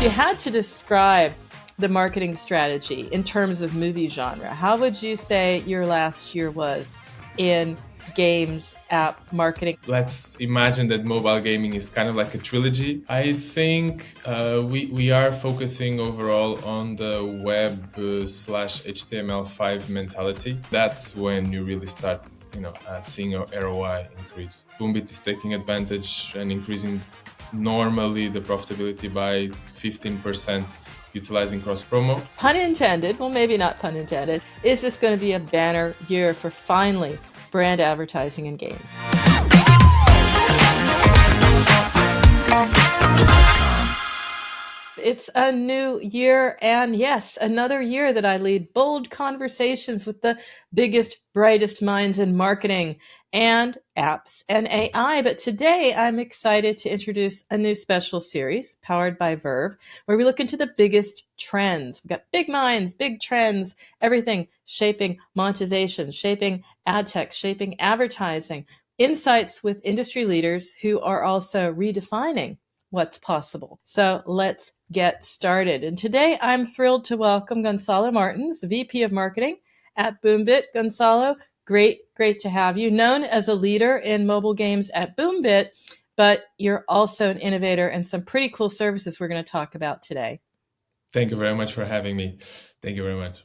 you had to describe the marketing strategy in terms of movie genre, how would you say your last year was in games, app marketing? Let's imagine that mobile gaming is kind of like a trilogy. I think we are focusing overall on the web slash HTML5 mentality. That's when you really start, seeing your ROI increase. Boombit is taking advantage and increasing normally the profitability by 15%. Utilizing cross promo. Pun intended, well, maybe not pun intended. Is this going to be a banner year for finally brand advertising in games? It's a new year, and yes, another year that I lead bold conversations with the biggest, brightest minds in marketing and apps and AI. But today I'm excited to introduce a new special series powered by Verve, where we look into the biggest trends. We've got big minds, big trends, everything shaping monetization, shaping ad tech, shaping advertising, insights with industry leaders who are also redefining what's possible. So let's get started. And today I'm thrilled to welcome Gonzalo Martins, VP of Marketing at Boombit. Gonzalo, great to have you. Known as a leader in mobile games at Boombit, but you're also an innovator and some pretty cool services we're going to talk about today. Thank you very much for having me. Thank you very much.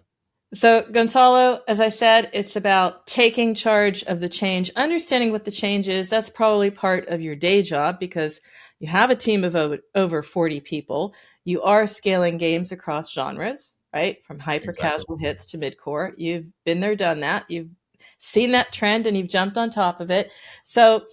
So Gonzalo, as I said, it's about taking charge of the change, understanding what the change is. That's probably part of your day job because you have a team of over 40 people. You are scaling games across genres, right? From hyper-casual hits to mid-core. You've been there, done that. You've seen that trend and you've jumped on top of it. So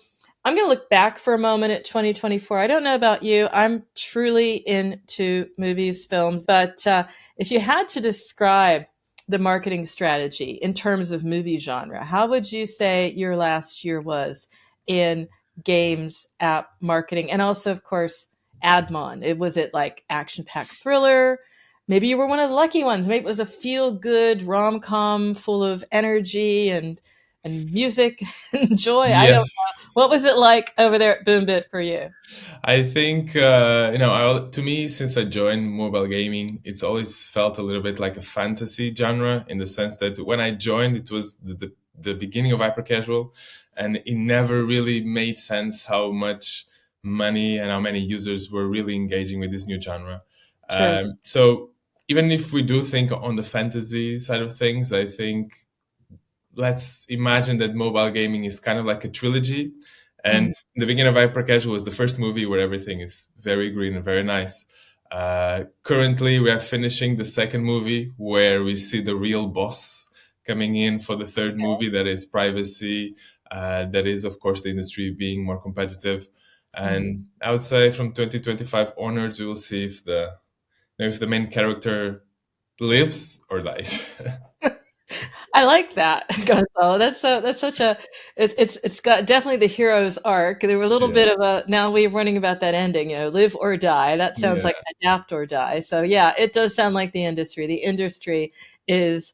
I'm going to look back for a moment at 2024. I don't know about you. I'm truly into movies, films, but if you had to describe the marketing strategy in terms of movie genre, how would you say your last year was in games, app marketing, and also, of course, AdMon? Was it like action-packed thriller? Maybe you were one of the lucky ones. Maybe it was a feel-good rom-com full of energy and music and joy. Yes. I don't know. What was it like over there at Boombit for you? I think, to me, since I joined mobile gaming, it's always felt a little bit like a fantasy genre in the sense that when I joined, it was the beginning of hypercasual, and it never really made sense how much money and how many users were really engaging with this new genre. Sure. So even if we do think on the fantasy side of things, I think let's imagine that mobile gaming is kind of like a trilogy. And the beginning of hypercasual was the first movie where everything is very green and very nice. Currently, we are finishing the second movie where we see the real boss coming in for the third movie, that is privacy, that is, of course, the industry being more competitive. And I would say from 2025 onwards, we will see if the main character lives or dies. I like that, Gonzalo. That's such a it's got definitely the hero's arc. There were a little bit of a now we're running about that ending, live or die. That sounds like adapt or die. So yeah, it does sound like the industry. The industry is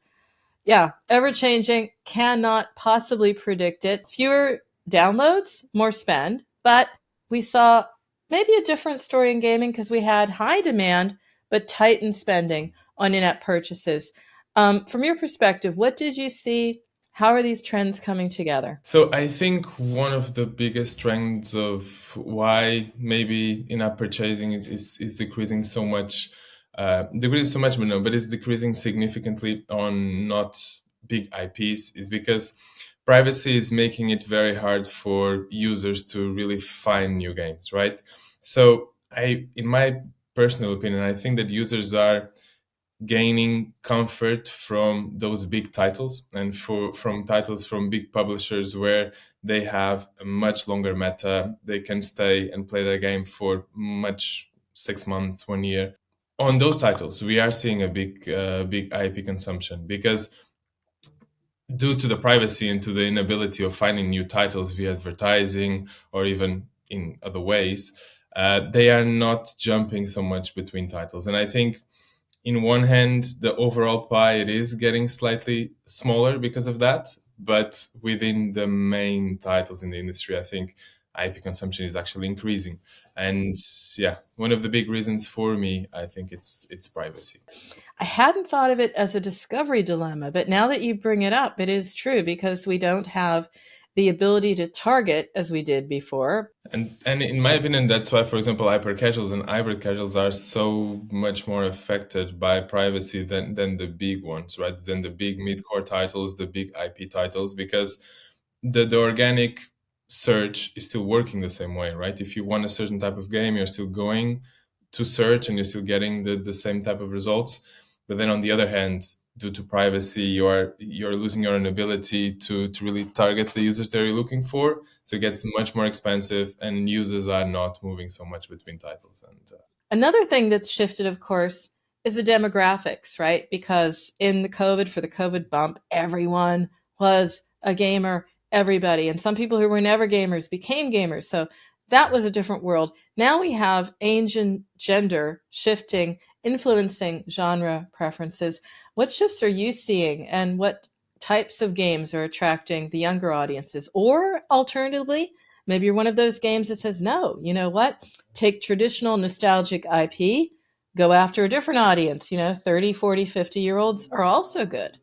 ever changing, cannot possibly predict it. Fewer downloads, more spend, but we saw maybe a different story in gaming because we had high demand but tightened spending on in-app purchases. From your perspective, what did you see? How are these trends coming together? So I think one of the biggest trends of why maybe in-app purchasing is decreasing so much, but it's decreasing significantly on not big IPs is because privacy is making it very hard for users to really find new games, right? So in my personal opinion, I think that users are gaining comfort from those big titles and from titles from big publishers where they have a much longer meta. They can stay and play their game for 6 months, 1 year. On those titles, we are seeing a big IP consumption because due to the privacy and to the inability of finding new titles via advertising or even in other ways, they are not jumping so much between titles. And I think in one hand, the overall pie, it is getting slightly smaller because of that. But within the main titles in the industry, I think IP consumption is actually increasing. And yeah, one of the big reasons for me, I think it's privacy. I hadn't thought of it as a discovery dilemma, but now that you bring it up, it is true because we don't have the ability to target as we did before. And in my opinion, that's why, for example, hyper casuals and hybrid casuals are so much more affected by privacy than the big ones, right? Than the big mid-core titles, the big IP titles, because the organic search is still working the same way, right? If you want a certain type of game, you're still going to search and you're still getting the same type of results. But then on the other hand, due to privacy, you're losing your own ability to really target the users that you're looking for. So it gets much more expensive, and users are not moving so much between titles. And Another thing that's shifted, of course, is the demographics, right? Because in the COVID, for the COVID bump, everyone was a gamer, everybody. And some people who were never gamers became gamers. So that was a different world. Now we have age and gender shifting, influencing genre preferences. What shifts are you seeing, and what types of games are attracting the younger audiences? Or alternatively, maybe you're one of those games that says, no, you know what? Take traditional nostalgic IP, go after a different audience. 30, 40, 50 year olds are also good.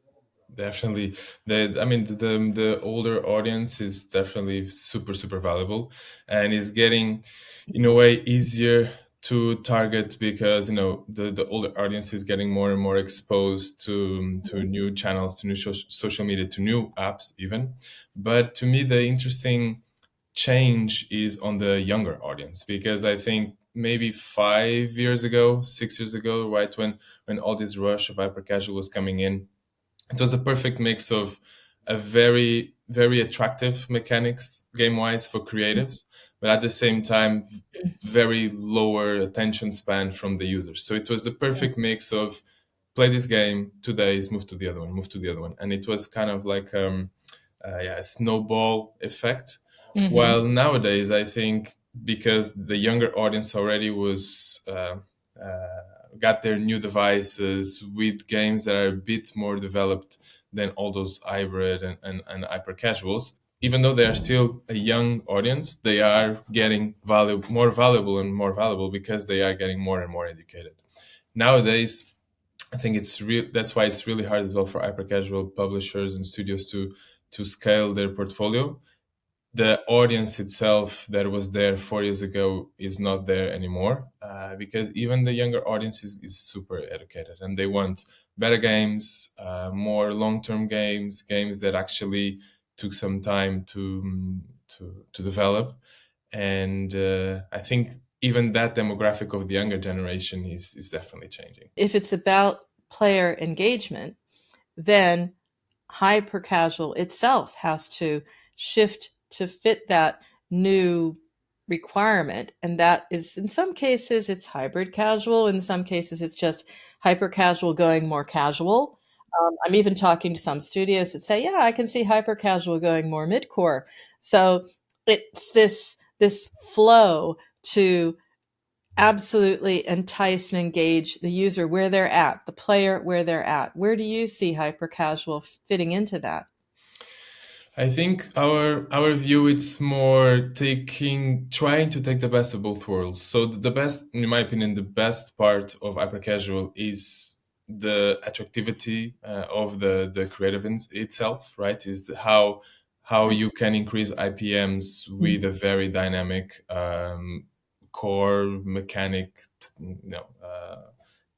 definitely, I mean, the older audience is definitely super valuable, and is getting, in a way, easier to target because the older audience is getting more and more exposed to new channels, to new social media, to new apps even. But to me, the interesting change is on the younger audience, because I think maybe 5 years ago, 6 years ago, right when all this rush of hyper casual was coming in, it was a perfect mix of a very attractive mechanics game wise for creatives, but at the same time very lower attention span from the users. So it was the perfect mix of play this game 2 days, move to the other one, move to the other one, and it was kind of like yeah, a snowball effect. Mm-hmm. While nowadays, I think because the younger audience already was got their new devices with games that are a bit more developed than all those hybrid and hyper casuals, even though they are still a young audience, they are getting more valuable and more valuable because they are getting more and more educated. Nowadays, I think it's real. That's why it's really hard as well for hyper casual publishers and studios to scale their portfolio. The audience itself that was there 4 years ago is not there anymore, because even the younger audience is super educated, and they want better games, more long-term games that actually took some time to develop. And I think even that demographic of the younger generation is definitely changing. If it's about player engagement, then hyper casual itself has to shift to fit that new requirement. And that is, in some cases, it's hybrid casual. In some cases, it's just hyper casual going more casual. I'm even talking to some studios that say, yeah, I can see hyper casual going more mid core. So it's this flow to absolutely entice and engage the user where they're at, the player where they're at. Where do you see hyper casual fitting into that? I think our view, it's more trying to take the best of both worlds. So the best, in my opinion, the best part of hyper casual is the attractivity of the creative itself, right? Is how you can increase IPMs with a very dynamic core mechanic,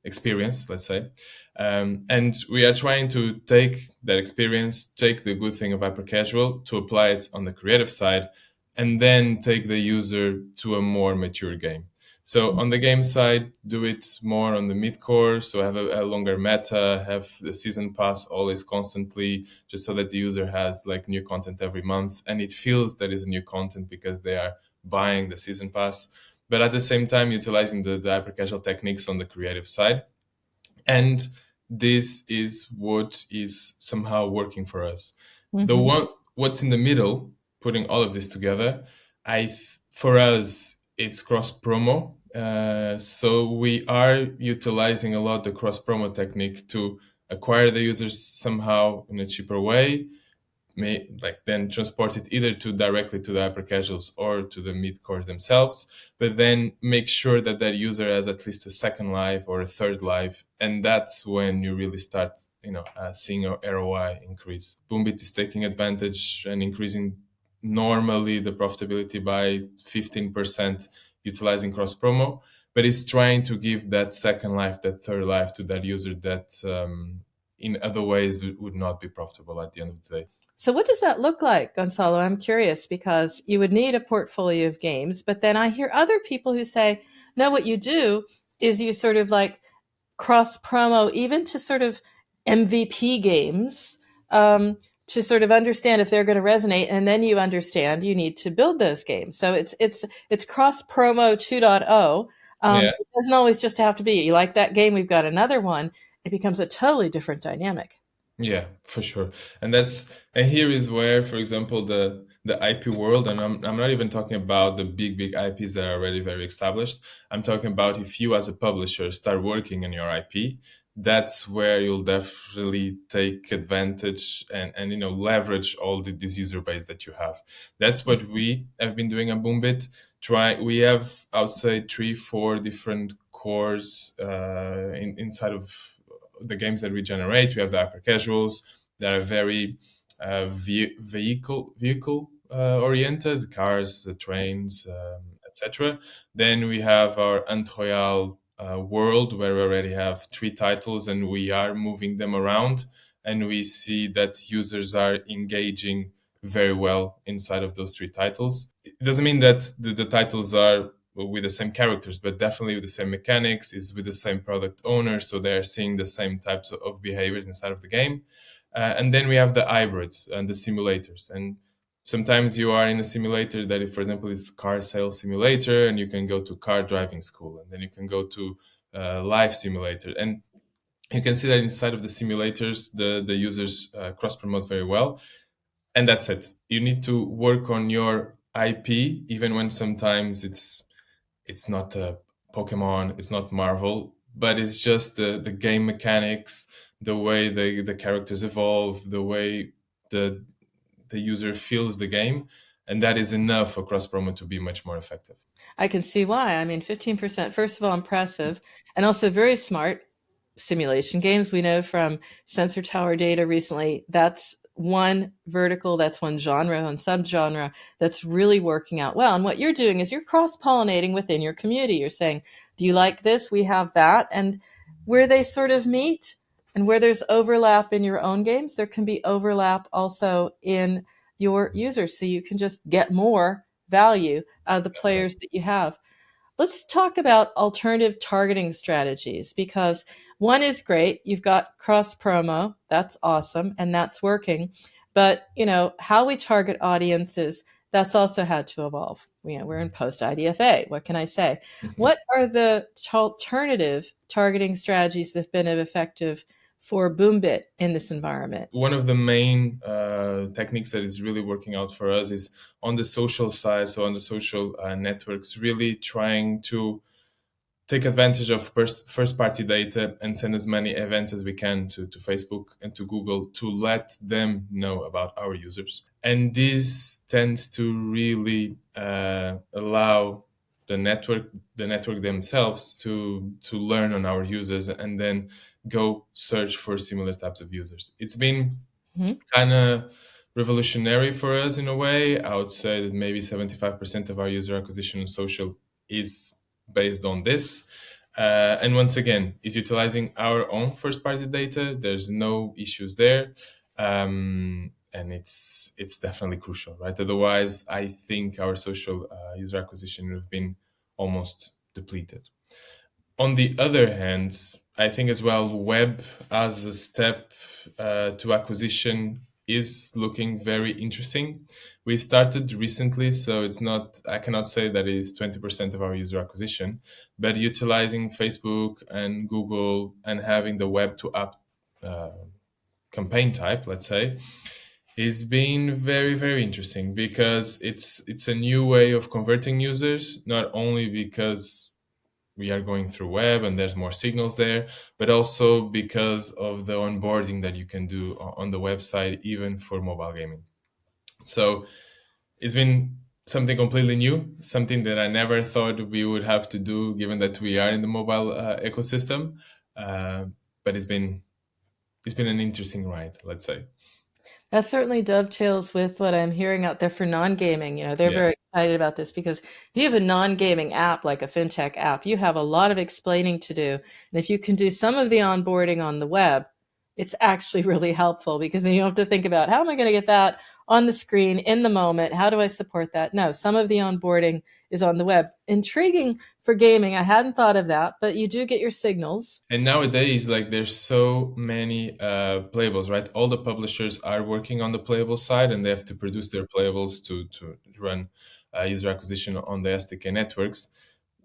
experience, let's say. And we are trying to take that experience, take the good thing of hyper casual, to apply it on the creative side, and then take the user to a more mature game. So on the game side, do it more on the mid core. So have a longer meta, have the season pass always constantly, just so that the user has like new content every month, and it feels that is a new content because they are buying the season pass. But at the same time, utilizing the hyper casual techniques on the creative side. And this is what is somehow working for us. The Mm-hmm. one what's in the middle, putting all of this together, for us it's cross promo. So we are utilizing a lot the cross promo technique to acquire the users somehow in a cheaper way, may like then transport it either to directly to the hypercasuals or to the mid cores themselves, but then make sure that that user has at least a second life or a third life, and that's when you really start, seeing your ROI increase. Boombit is taking advantage and increasing normally the profitability by 15% utilizing cross promo, but it's trying to give that second life, that third life to that user that in other ways would not be profitable at the end of the day. So, what does that look like, Gonzalo? I'm curious because you would need a portfolio of games, but then I hear other people who say, no, what you do is you sort of like cross promo even to sort of MVP games, to sort of understand if they're going to resonate, and then you understand you need to build those games. So it's cross promo 2.0. Yeah. It doesn't always just have to be you like that game. We've got another one. It becomes a totally different dynamic. Yeah, for sure. And here is where, for example, the IP world, and I'm not even talking about the big IPs that are already very established. I'm talking about if you as a publisher start working on your IP, that's where you'll definitely take advantage and leverage all this user base that you have. That's what we have been doing at Boombit. We have, I would say, 3, 4 different cores inside of the games that we generate. We have the hyper casuals that are very vehicle oriented, cars, the trains, etc. Then we have our Ant Royale world where we already have 3 titles and we are moving them around, and we see that users are engaging very well inside of those 3 titles. It doesn't mean that the titles are with the same characters, but definitely with the same mechanics, is with the same product owner, so they're seeing the same types of behaviors inside of the game. And then we have the hybrids and the simulators. And sometimes you are in a simulator that, if, for example, is car sales simulator, and you can go to car driving school, and then you can go to life simulator, and you can see that inside of the simulators, the users cross promote very well, and that's it. You need to work on your IP, even when sometimes it's not Pokemon, it's not Marvel, but it's just the game mechanics, the way the characters evolve, the way the the user feels the game, and that is enough for cross promo to be much more effective. I can see why. I mean, 15%, first of all, impressive and also very smart. Simulation games, we know from Sensor Tower data recently, that's one vertical, that's one genre and subgenre that's really working out well. And what you're doing is you're cross pollinating within your community. You're saying, do you like this? We have that. And where they sort of meet and where there's overlap in your own games, there can be overlap also in your users. So you can just get more value out of the players that you have. Let's talk about alternative targeting strategies because one is great. You've got cross promo. That's awesome. And that's working. But, how we target audiences, that's also had to evolve. We're in post IDFA. What can I say? What are the alternative targeting strategies that have been effective for Boombit in this environment? One of the main techniques that is really working out for us is on the social side. So on the social networks, really trying to take advantage of first party data and send as many events as we can to Facebook and to Google to let them know about our users. And this tends to really allow the network themselves to learn on our users and then go search for similar types of users. It's been kind of revolutionary for us in a way. I would say that maybe 75% of our user acquisition on social is based on this. And once again, is utilizing our own first party data. There's no issues there. And it's definitely crucial, right? Otherwise, I think our social user acquisition would have been almost depleted. On the other hand, I think as well, web as a step to acquisition is looking very interesting. We started recently, so I cannot say that it is 20% of our user acquisition, but utilizing Facebook and Google and having the web to app campaign type, let's say, is been very, very interesting because it's a new way of converting users, not only because we are going through web and there's more signals there, but also because of the onboarding that you can do on the website, even for mobile gaming. So it's been something completely new, something that I never thought we would have to do, given that we are in the mobile ecosystem. Uh, but it's been an interesting ride, let's say. That certainly dovetails with what I'm hearing out there for non-gaming. They're Yeah. very excited about this because if you have a non-gaming app like a fintech app, you have a lot of explaining to do. And if you can do some of the onboarding on the web, it's actually really helpful because then you don't have to think about how am I going to get that on the screen in the moment? How do I support that? No, some of the onboarding is on the web. Intriguing for gaming. I hadn't thought of that, but you do get your signals. And nowadays, like there's so many playables, right? All the publishers are working on the playable side, and they have to produce their playables to run user acquisition on the SDK networks.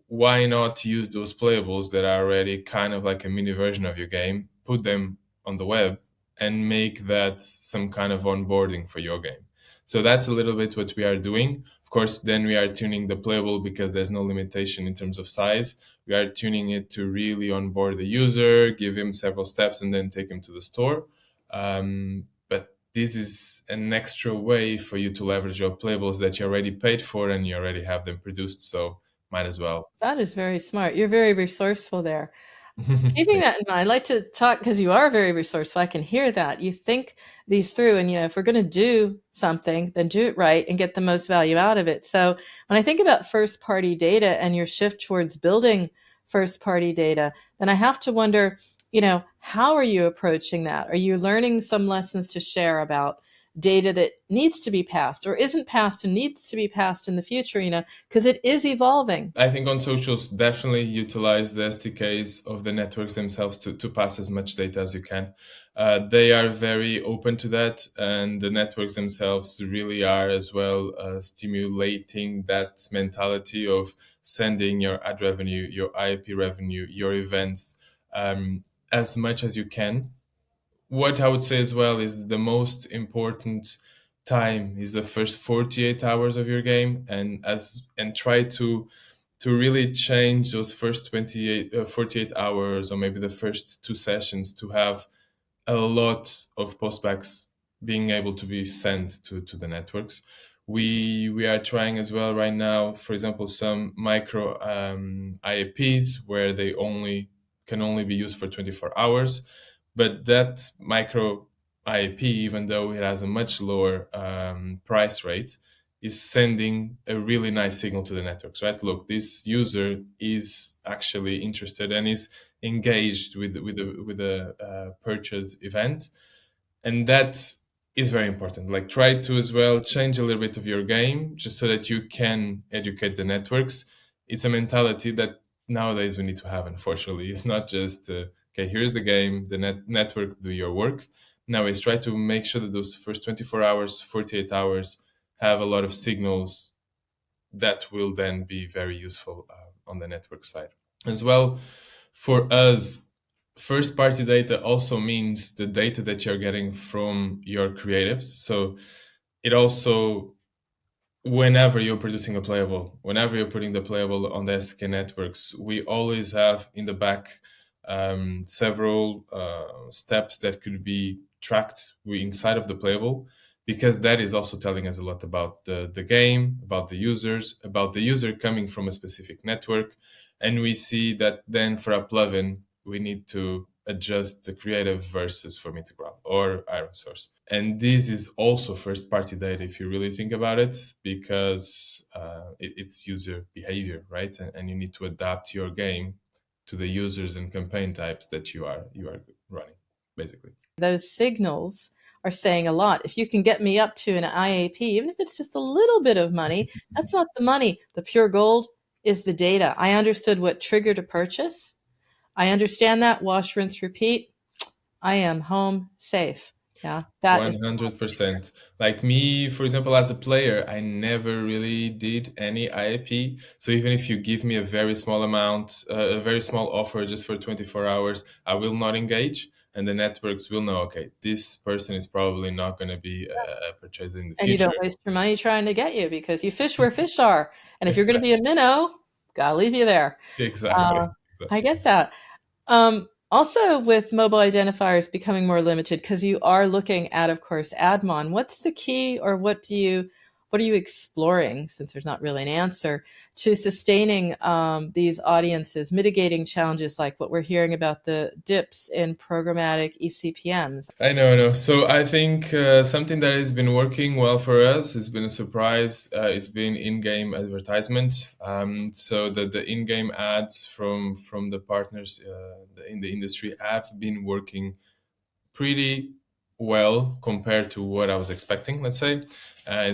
Why not use those playables that are already kind of like a mini version of your game, put them on the web, and make that some kind of onboarding for your game? So that's a little bit what we are doing. Of course, then we are tuning the playable because there's no limitation in terms of size. We are tuning it to really onboard the user, give him several steps, and then take him to the store. But this is an extra way for you to leverage your playables that you already paid for and you already have them produced. So might as well. That is very smart. You're very resourceful there. Keeping Thank that in mind, I'd like to talk because you are very resourceful. I can hear that. You think these through, and if we're going to do something, then do it right and get the most value out of it. So when I think about first party data and your shift towards building first party data, then I have to wonder, how are you approaching that? Are you learning some lessons to share about data that needs to be passed or isn't passed and needs to be passed in the future, because it is evolving? I think on socials, definitely utilize the SDKs of the networks themselves to pass as much data as you can. They are very open to that, and the networks themselves really are as well, stimulating that mentality of sending your ad revenue, your IAP revenue, your events, as much as you can. What I would say as well is the most important time is the first 48 hours of your game, and try to really change those first 48 hours, or maybe the first two sessions, to have a lot of postbacks being able to be sent to the networks. We are trying as well right now, for example, some micro IAPs where they can only be used for 24 hours. But that micro IAP, even though it has a much lower price rate, is sending a really nice signal to the networks, right? Look, this user is actually interested and is engaged with the purchase event, and that is very important. Like, try to as well change a little bit of your game just so that you can educate the networks. It's a mentality that nowadays we need to have. Unfortunately, it's not just okay, here's the game, the network do your work. Now is try to make sure that those first 24 hours, 48 hours have a lot of signals that will then be very useful on the network side as well. For us, first party data also means the data that you're getting from your creatives. So it also, whenever you're producing a playable, whenever you're putting the playable on the SDK networks, we always have in the back several steps that could be tracked inside of the playable, because that is also telling us a lot about the game, about the users, about the user coming from a specific network. And we see that then for a plugin, we need to adjust the creative versus for Metagram or Iron Source. And this is also first party data if you really think about it, because it's user behavior, right? And you need to adapt your game to the users and campaign types that you are running, basically. Those signals are saying a lot. If you can get me up to an IAP, even if it's just a little bit of money, that's not the money. The pure gold is the data. I understood what triggered a purchase. I understand that. Wash, rinse, repeat. I am home safe. Yeah, that is 100%. Like me, for example, as a player, I never really did any IAP. So even if you give me a very small amount, a very small offer just for 24 hours, I will not engage. And the networks will know, okay, this person is probably not going to be a purchaser in the and you future. don't waste your money trying to get you because you fish where fish are. And if you're going to Exactly. be a minnow, Gotta leave you there. Uh, Exactly. I get that. Also, with mobile identifiers becoming more limited, because you are looking at, of course, AdMon. What's the key, or what are you exploring? Since there's not really an answer to sustaining these audiences, mitigating challenges like what we're hearing about the dips in programmatic eCPMs. I know. So I think something that has been working well for us, it's been a surprise. It's been in-game advertisement. So the in-game ads from the partners in the industry have been working pretty well compared to what I was expecting. Let's say,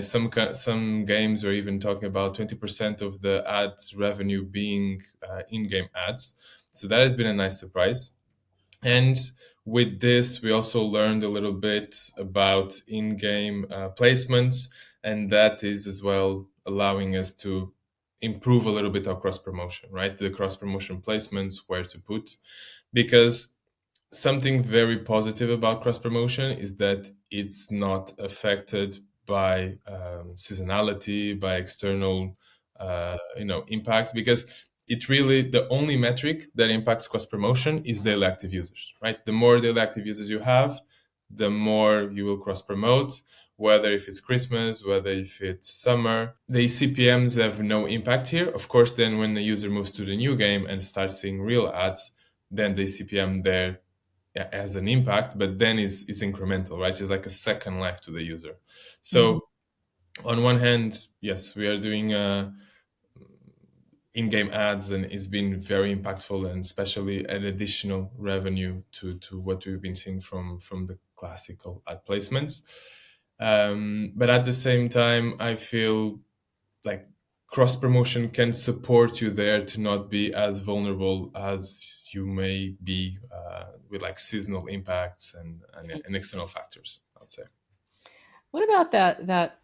some games are even talking about 20% of the ads revenue being in-game ads. So that has been a nice surprise. And with this, we also learned a little bit about in-game placements, and that is as well allowing us to improve a little bit our cross promotion, right? The cross promotion placements, where to put, because something very positive about cross promotion is that it's not affected by seasonality, by external impacts, because it really, the only metric that impacts cross promotion is daily active users, right? The more daily active users you have, the more you will cross promote, whether if it's Christmas, whether if it's summer. The CPMs have no impact here. Of course, then when the user moves to the new game and starts seeing real ads, then the CPM there has an impact, but then is incremental, right? It's like a second life to the user. Mhm. So on one hand, yes, we are doing in-game ads, and it's been very impactful, and especially an additional revenue to what we've been seeing from the classical ad placements. But at the same time, I feel like cross promotion can support you there to not be as vulnerable as you may be with like seasonal impacts and external factors, I'd say. What about that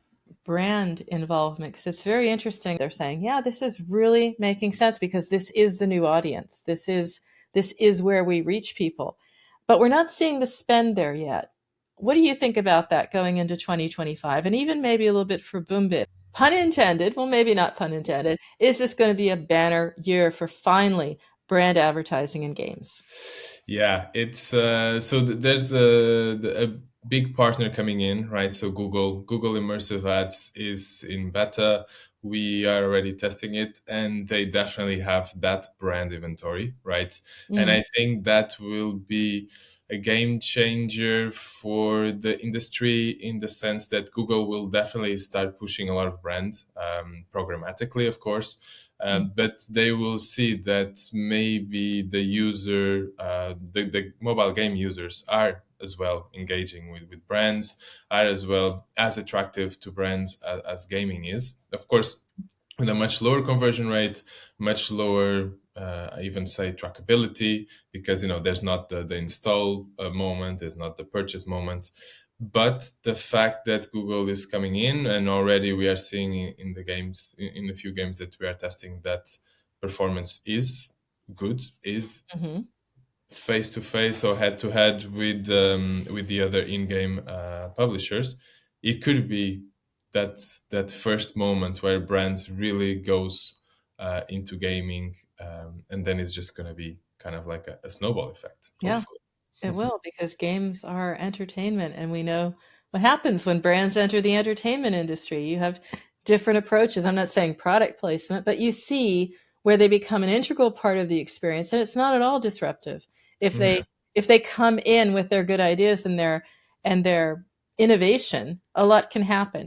brand involvement? Because it's very interesting. They're saying, yeah, this is really making sense because this is the new audience. This is where we reach people. But we're not seeing the spend there yet. What do you think about that going into 2025, and even maybe a little bit for Boombit? Pun intended. Well, maybe not pun intended. Is this going to be a banner year for finally brand advertising in games? Yeah, it's there's a big partner coming in, right? So Google Immersive Ads is in beta. We are already testing it, and they definitely have that brand inventory, right? And Mm, I think that will be a game changer for the industry, in the sense that Google will definitely start pushing a lot of brand programmatically, of course, mm, but they will see that maybe the mobile game users are as well engaging with brands, are as well as attractive to brands as gaming is. Of course, with a much lower conversion rate, much lower, I even say trackability, because there's not the install moment, there's not the purchase moment. But the fact that Google is coming in, and already we are seeing in the games, in a few games that we are testing, that performance is good, is mhm. face to face or head to head with the other in-game publishers. It could be that first moment where brands really goes into gaming, and then it's just going to be kind of like a snowball effect, Yeah. hopefully. It will, because games are entertainment, and we know what happens when brands enter the entertainment industry. You have different approaches. I'm not saying product placement, but you see where they become an integral part of the experience, and it's not at all disruptive. If Yeah. they come in with their good ideas and their innovation, a lot can happen.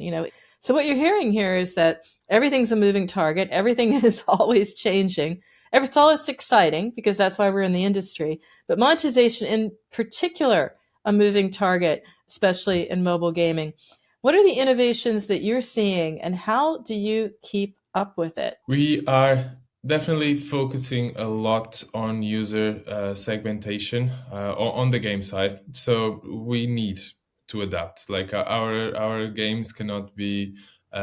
So what you're hearing here is that everything's a moving target. Everything is always changing. It's always exciting because that's why we're in the industry, but monetization in particular, a moving target, especially in mobile gaming. What are the innovations that you're seeing, and how do you keep up with it? We are definitely focusing a lot on user segmentation on the game side. So we need to adapt. Like our games cannot be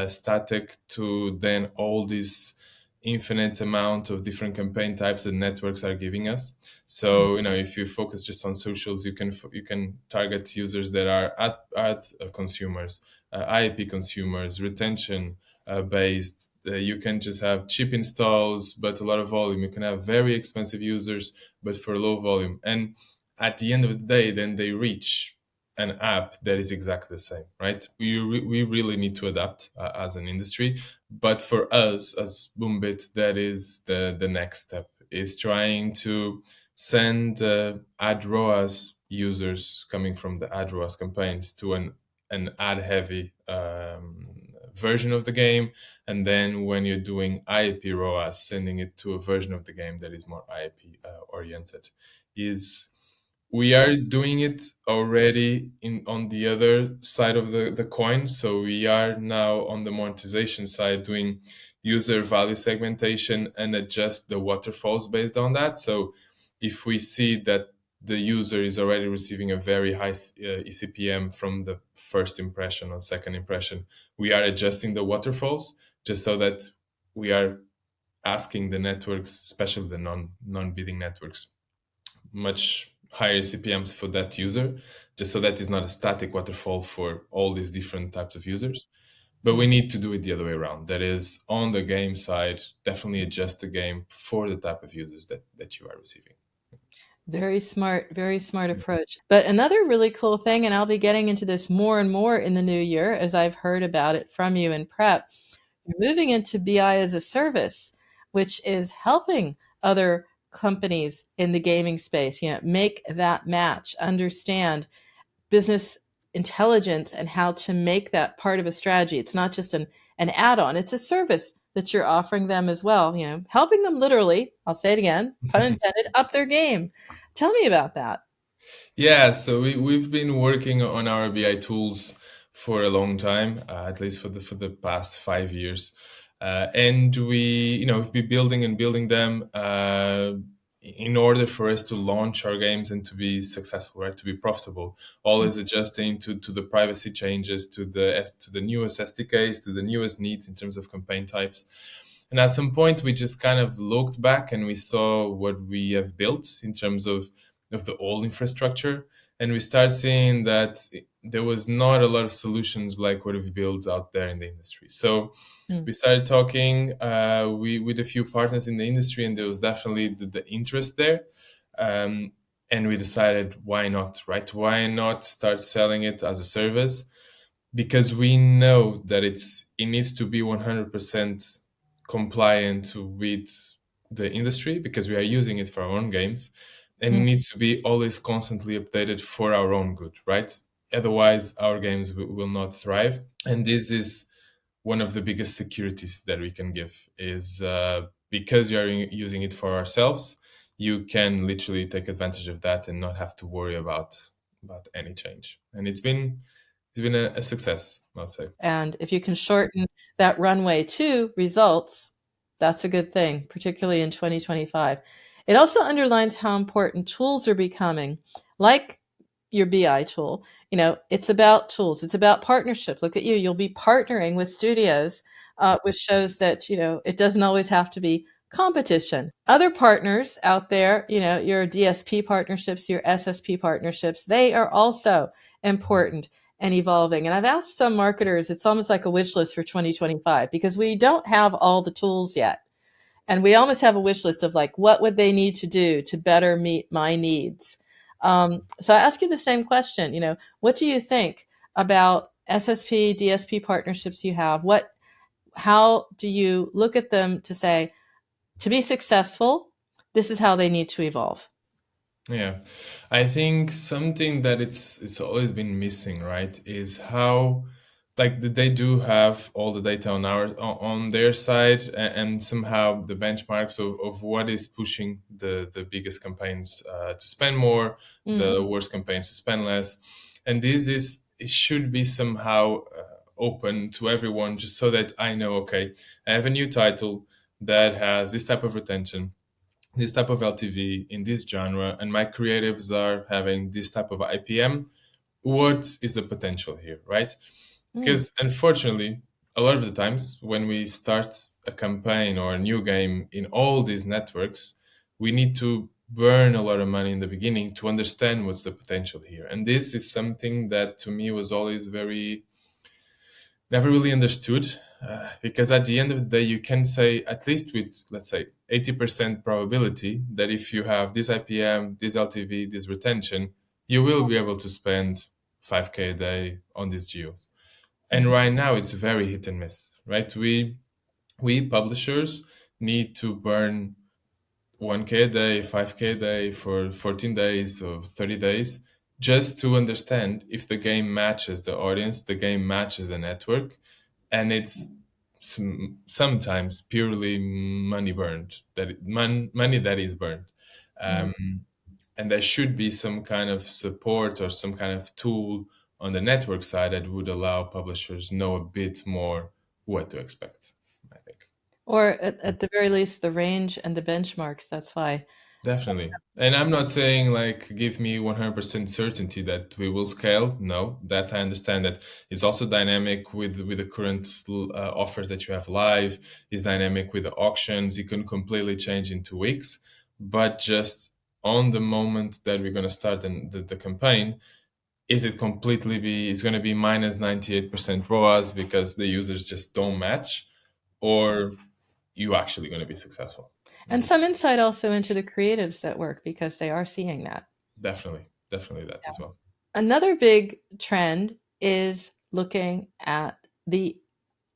static to then all this infinite amount of different campaign types that networks are giving us. So if you focus just on socials, you can target users that are ad consumers, IP consumers, retention based, You can just have cheap installs, but a lot of volume. You can have very expensive users, but for low volume. And at the end of the day, then they reach an app that is exactly the same, right? We really need to adapt as an industry. But for us as Boombit, that is the next step, is trying to send ad ROAS users coming from the ad ROAS campaigns to an ad heavy version of the game, and then when you're doing IAP ROAS, sending it to a version of the game that is more IAP oriented. Is We are doing it already in on the other side of the coin. So we are now on the monetization side doing user value segmentation and adjust the waterfalls based on that. So if we see that the user is already receiving a very high ECPM from the first impression or second impression, we are adjusting the waterfalls just so that we are asking the networks, especially the non-bidding networks, much higher CPMs for that user, just so that it's not a static waterfall for all these different types of users. But we need to do it the other way around. That is, on the game side, definitely adjust the game for the type of users that you are receiving. Very smart approach. But another really cool thing, and I'll be getting into this more and more in the new year as I've heard about it from you in prep, you're moving into BI as a service, which is helping other companies in the gaming space, make that match, understand business intelligence and how to make that part of a strategy. It's not just an add-on, it's a service that you're offering them as well, helping them literally, I'll say it again, pun intended, up their game. Tell me about that. Yeah, so we've been working on our BI tools for a long time, at least for the past 5 years, and we've been building and building them in order for us to launch our games and to be successful, right? To be profitable, always adjusting to the privacy changes, to the newest SDKs, to the newest needs in terms of campaign types. And at some point, we just kind of looked back and we saw what we have built in terms of the old infrastructure, and we started seeing that there was not a lot of solutions like what we've built out there in the industry. So we started talking with a few partners in the industry, and there was definitely the interest there. And we decided, why not, right? Why not start selling it as a service? Because we know that it needs to be 100% compliant with the industry, because we are using it for our own games, and it needs to be always constantly updated for our own good, right? Otherwise, our games will not thrive. And this is one of the biggest securities that we can give, is because you're using it for ourselves, you can literally take advantage of that and not have to worry about any change. And it's been a success, I'll say. And if you can shorten that runway to results, that's a good thing, particularly in 2025. It also underlines how important tools are becoming, like your BI tool. It's about tools. It's about partnership. Look at you. You'll be partnering with studios, which shows that, it doesn't always have to be competition. Other partners out there, your DSP partnerships, your SSP partnerships, they are also important and evolving. And I've asked some marketers, it's almost like a wish list for 2025, because we don't have all the tools yet. And we almost have a wish list of like, what would they need to do to better meet my needs? So I ask you the same question, what do you think about SSP, DSP partnerships you have? How do you look at them to say, to be successful, this is how they need to evolve? Yeah, I think something that it's always been missing, right, is how, like, they do have all the data on their side, and somehow the benchmarks of what is pushing the biggest campaigns to spend more, the worst campaigns to spend less, and it should be somehow open to everyone, just so that I know, okay, I have a new title that has this type of retention, this type of LTV in this genre, and my creatives are having this type of IPM. What is the potential here, right? Because unfortunately, a lot of the times when we start a campaign or a new game in all these networks, we need to burn a lot of money in the beginning to understand what's the potential here. And this is something that to me was always never really understood. Because at the end of the day, you can say, at least with, let's say, 80% probability, that if you have this IPM, this LTV, this retention, you will be able to spend 5K a day on these geos. And Mhm. right now, it's very hit and miss, right? We publishers need to burn 1K a day, 5K a day for 14 days or 30 days just to understand if the game matches the audience, the game matches the network, and it's sometimes purely money burned, money that is burned. Mhm. Um, and there should be some kind of support or some kind of tool on the network side that would allow publishers know a bit more what to expect, I think. Or at the very least, the range and the benchmarks. That's why. Definitely. And I'm not saying like give me 100% certainty that we will scale. No, that I understand that it's also dynamic with the current offers that you have live, is dynamic with the auctions. It can completely change in 2 weeks. But just on the moment that we're going to start the campaign, is it completely is going to be minus 98% ROAS because the users just don't match, or you actually going to be successful? And some insight also into the creatives that work because they are seeing that. Definitely that as well. Another big trend is looking at the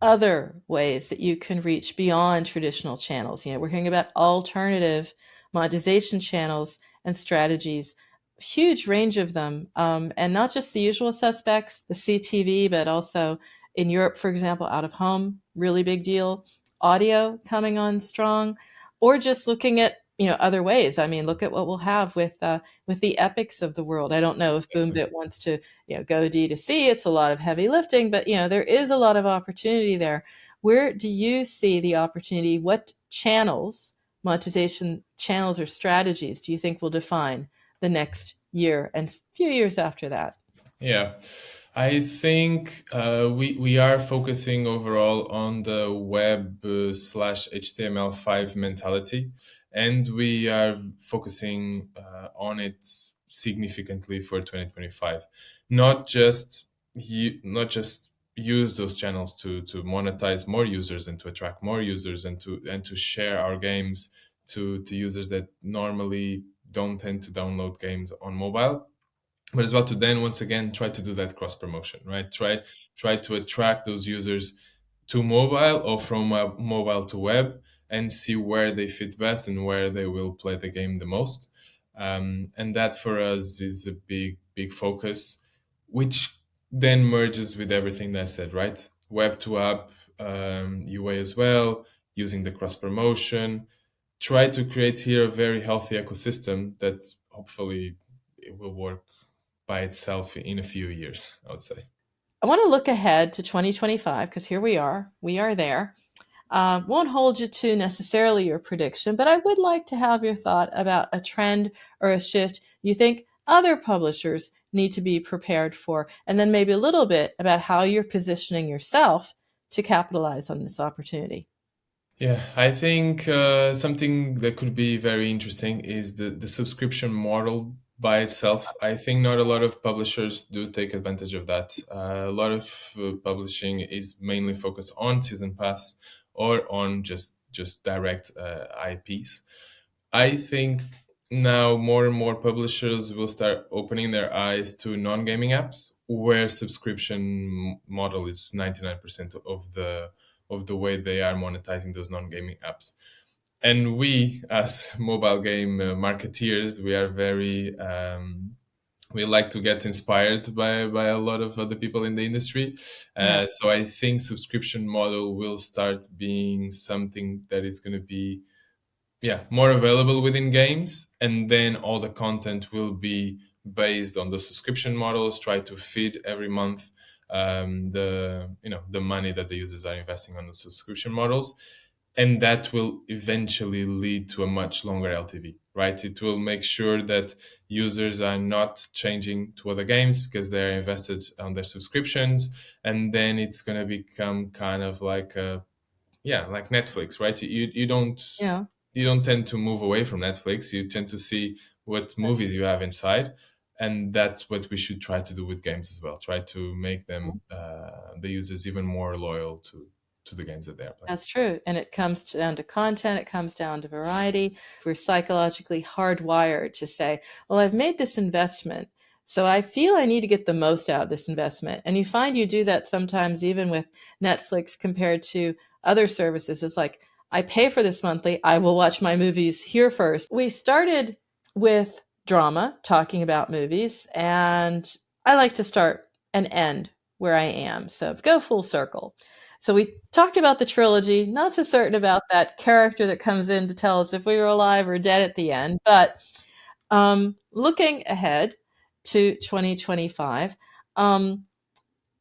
other ways that you can reach beyond traditional channels. We're hearing about alternative monetization channels and strategies, huge range of them, and not just the usual suspects, the CTV, but also in Europe, for example, out of home, really big deal. Audio coming on strong, or just looking at other ways. I mean, look at what we'll have with the epics of the world. I don't know if Boombit wants to go D2C. It's a lot of heavy lifting, but there is a lot of opportunity there. Where do you see the opportunity? What channels, monetization channels or strategies, do you think will define the next year and few years after that? Yeah, I think we are focusing overall on the web slash HTML5 mentality, and we are focusing on it significantly for 2025. Not just use those channels to monetize more users and to attract more users and to share our games to users that normally don't tend to download games on mobile, but as well to then once again try to do that cross promotion, right? Try to attract those users to mobile or from mobile to web, and see where they fit best and where they will play the game the most. And that for us is a big focus, which then merges with everything that I said, right? Web to app, UA as well, using the cross promotion. Try to create here a very healthy ecosystem that hopefully it will work by itself in a few years, I would say. I want to look ahead to 2025 because here we are. We are there. Won't hold you to necessarily your prediction, but I would like to have your thought about a trend or a shift you think other publishers need to be prepared for, and then maybe a little bit about how you're positioning yourself to capitalize on this opportunity. Yeah, I think something that could be very interesting is the subscription model by itself. I think not a lot of publishers do take advantage of that. A lot of publishing is mainly focused on season pass or on just direct IPs. I think now more and more publishers will start opening their eyes to non-gaming apps where subscription model is 99% of the way they are monetizing those non-gaming apps. And we, as mobile game marketeers, we are very we like to get inspired by a lot of other people in the industry. Yeah. So I think subscription model will start being something that is going to be, yeah, more available within games, and then all the content will be based on the subscription models. Try to feed every month the money that the users are investing on the subscription models, and that will eventually lead to a much longer LTV, right? It will make sure that users are not changing to other games because they're invested on their subscriptions, and then it's going to become kind of like a, yeah, like Netflix, right? Yeah. You don't tend to move away from Netflix. You tend to see what movies you have inside, and that's what we should try to do with games as well. Try to make them the users even more loyal to. to the games that they are playing. That's true. And it comes down to content. It comes down to variety. We're psychologically hardwired to say, well, I've made this investment, so I feel I need to get the most out of this investment. And you find you do that sometimes even with Netflix compared to other services. It's like, I pay for this monthly. I will watch my movies here first. We started with drama, talking about movies, and I like to start and end where I am. So go full circle. So we talked about the trilogy, not so certain about that character that comes in to tell us if we were alive or dead at the end, but looking ahead to 2025,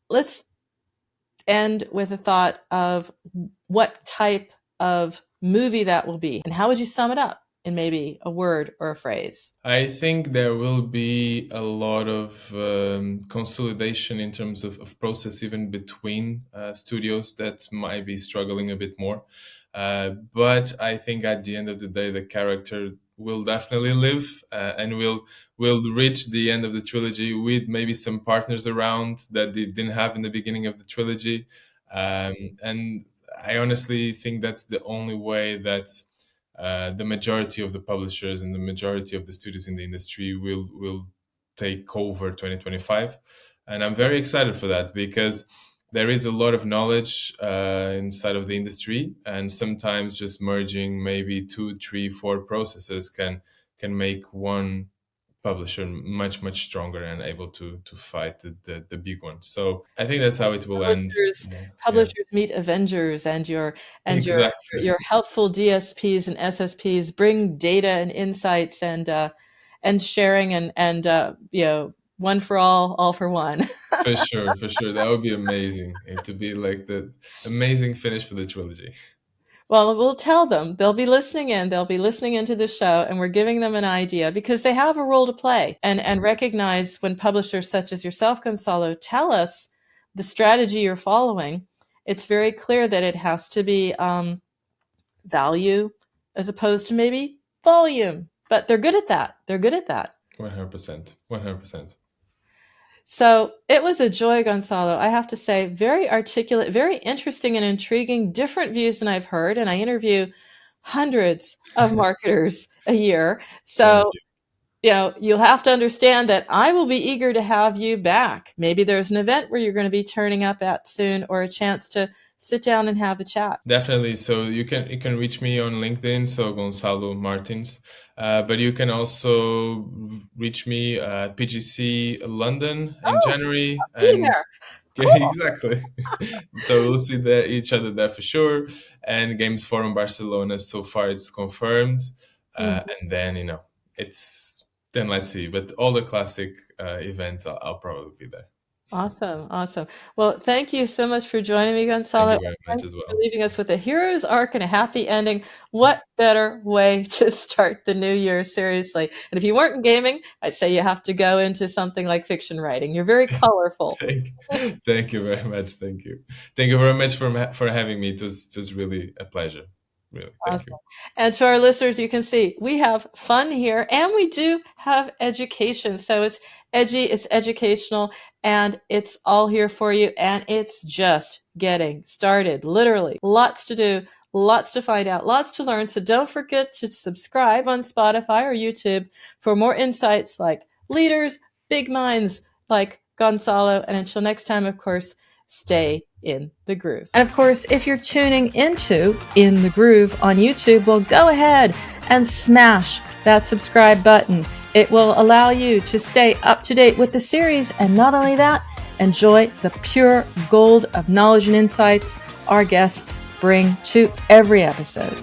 let's end with a thought of what type of movie that will be, and how would you sum it up in maybe a word or a phrase? I think there will be a lot of consolidation in terms of process, even between studios that might be struggling a bit more. But I think at the end of the day, the character will definitely live, and will reach the end of the trilogy with maybe some partners around that they didn't have in the beginning of the trilogy. And I honestly think that's the only way that the majority of the publishers and the majority of the studios in the industry will take over 2025. And I'm very excited for that, because there is a lot of knowledge inside of the industry, and sometimes just merging maybe 2, 3, 4 processes can make one publisher much stronger and able to fight the big one. So I think that's how it will end. Publishers meet Avengers, and your Exactly. helpful DSPs and SSPs bring data and insights and sharing and one for all for one. For sure, that would be amazing. It to be like the amazing finish for the trilogy. Well, we'll tell them. They'll be listening in. They'll be listening into the show, and we're giving them an idea because they have a role to play. And recognize when publishers such as yourself, Gonzalo, tell us the strategy you're following, it's very clear that it has to be value as opposed to maybe volume. But they're good at that. 100%. 100%. So it was a joy, Gonzalo. I have to say, very articulate, very interesting and intriguing, different views than I've heard. And I interview hundreds of marketers a year. So, you'll have to understand that I will be eager to have you back. Maybe there's an event where you're going to be turning up at soon, or a chance to sit down and have a chat. Definitely. So you can reach me on LinkedIn, so Gonzalo Martins. But you can also reach me at PGC London in January. And there. Yeah, exactly. So we'll see each other there for sure. And Games Forum Barcelona, so far it's confirmed. And then then let's see. But all the classic events, I'll probably be there. Awesome. Well, thank you so much for joining me, Gonzalo. Thank you very much as well. For leaving us with a hero's arc and a happy ending. What better way to start the new year, seriously? And if you weren't in gaming, I'd say you have to go into something like fiction writing. You're very colorful. Thank you very much. Thank you very much for having me. It was just really a pleasure. Really, thank you. And to our listeners, you can see we have fun here, and we do have education. So it's edgy, it's educational, and it's all here for you. And it's just getting started, literally. Lots to do, lots to find out, lots to learn. So don't forget to subscribe on Spotify or YouTube for more insights like leaders, big minds like Gonzalo. And until next time, of course, stay in the groove. And of course, if you're tuning into In the Groove on YouTube, well, go ahead and smash that subscribe button. It will allow you to stay up to date with the series. And not only that, enjoy the pure gold of knowledge and insights our guests bring to every episode.